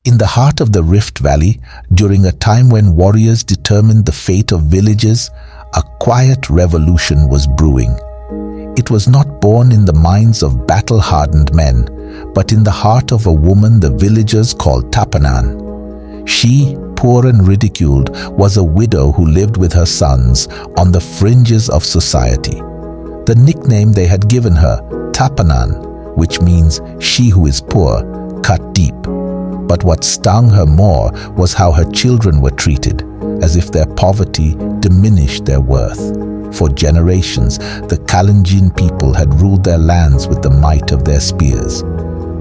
In the heart of the Rift Valley, during a time when warriors determined the fate of villages, a quiet revolution was brewing. It was not born in the minds of battle-hardened men, but in the heart of a woman the villagers called Tapanan. She, poor and ridiculed, was a widow who lived with her sons on the fringes of society. The nickname they had given her, Tapanan, which means she who is poor, cut deep. But what stung her more was how her children were treated, as if their poverty diminished their worth. For generations, the Kalenjin people had ruled their lands with the might of their spears.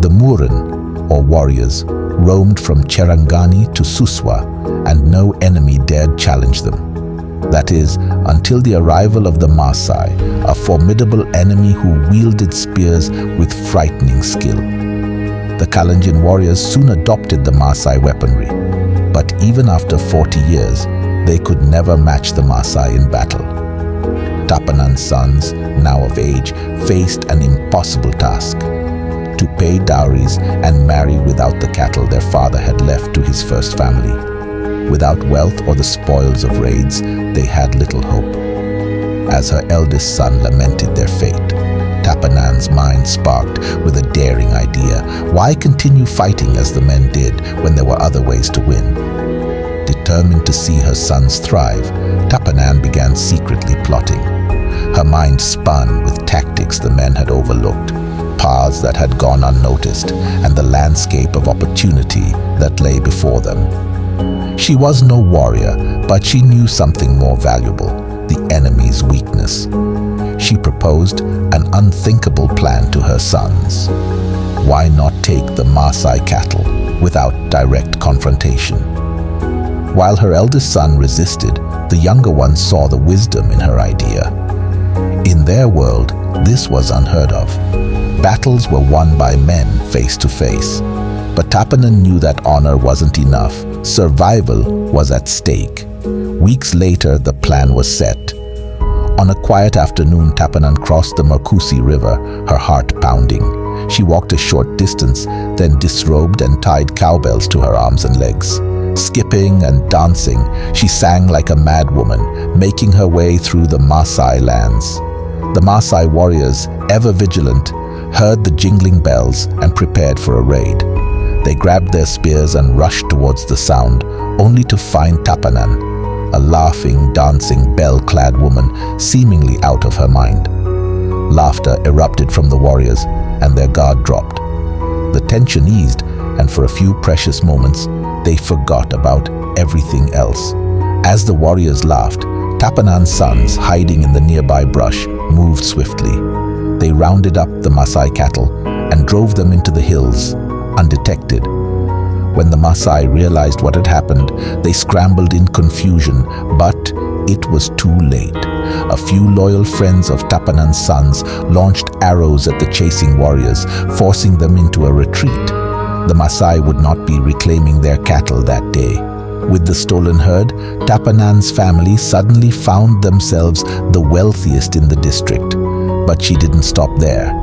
The Muran, or warriors, roamed from Cherangani to Suswa, and no enemy dared challenge them. That is, until the arrival of the Maasai, a formidable enemy who wielded spears with frightening skill. The Kalenjin warriors soon adopted the Maasai weaponry, but even after 40 years, they could never match the Maasai in battle. Tapanan's sons, now of age, faced an impossible task: to pay dowries and marry without the cattle their father had left to his first family. Without wealth or the spoils of raids, they had little hope. As her eldest son lamented their fate, Tapanan's mind sparked with a daring idea. Why continue fighting as the men did when there were other ways to win? Determined to see her sons thrive, Tapanan began secretly plotting. Her mind spun with tactics the men had overlooked, paths that had gone unnoticed, and the landscape of opportunity that lay before them. She was no warrior, but she knew something more valuable: the enemy's weakness. She proposed an unthinkable plan to her sons. Why not take the Maasai cattle without direct confrontation? While her eldest son resisted, the younger one saw the wisdom in her idea. In their world, this was unheard of. Battles were won by men face to face. But Tapanan knew that honor wasn't enough. Survival was at stake. Weeks later, the plan was set. On a quiet afternoon, Tapanan crossed the Merkusi River, her heart pounding. She walked a short distance, then disrobed and tied cowbells to her arms and legs. Skipping and dancing, she sang like a madwoman, making her way through the Maasai lands. The Maasai warriors, ever vigilant, heard the jingling bells and prepared for a raid. They grabbed their spears and rushed towards the sound, only to find Tapanan, a laughing, dancing, bell-clad woman, seemingly out of her mind. Laughter erupted from the warriors, and their guard dropped. The tension eased, and for a few precious moments, they forgot about everything else. As the warriors laughed, Tapanan's sons, hiding in the nearby brush, moved swiftly. They rounded up the Maasai cattle and drove them into the hills, undetected. When the Maasai realized what had happened, they scrambled in confusion, but it was too late. A few loyal friends of Tapanan's sons launched arrows at the chasing warriors, forcing them into a retreat. The Maasai would not be reclaiming their cattle that day. With the stolen herd, Tapanan's family suddenly found themselves the wealthiest in the district. But she didn't stop there.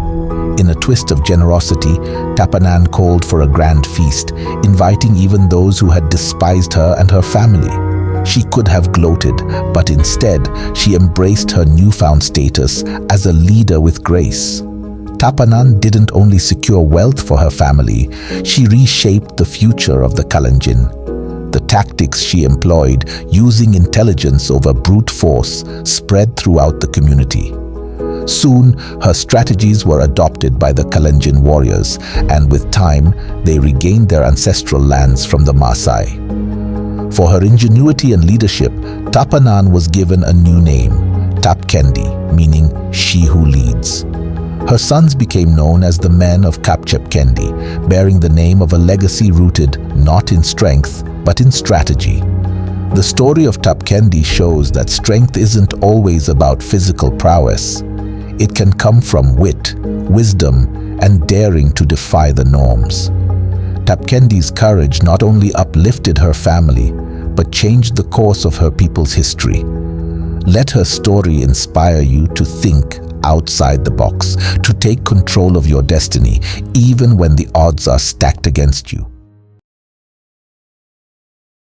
In a twist of generosity, Tapanan called for a grand feast, inviting even those who had despised her and her family. She could have gloated, but instead, she embraced her newfound status as a leader with grace. Tapanan didn't only secure wealth for her family, she reshaped the future of the Kalenjin. The tactics she employed, using intelligence over brute force, spread throughout the community. Soon, her strategies were adopted by the Kalenjin warriors, and with time, they regained their ancestral lands from the Maasai. For her ingenuity and leadership, Tapanan was given a new name, Tapkendi, meaning she who leads. Her sons became known as the men of Tapkendi, bearing the name of a legacy rooted not in strength, but in strategy. The story of Tapkendi shows that strength isn't always about physical prowess. It can come from wit, wisdom, and daring to defy the norms. Tapkendi's courage not only uplifted her family, but changed the course of her people's history. Let her story inspire you to think outside the box, to take control of your destiny, even when the odds are stacked against you.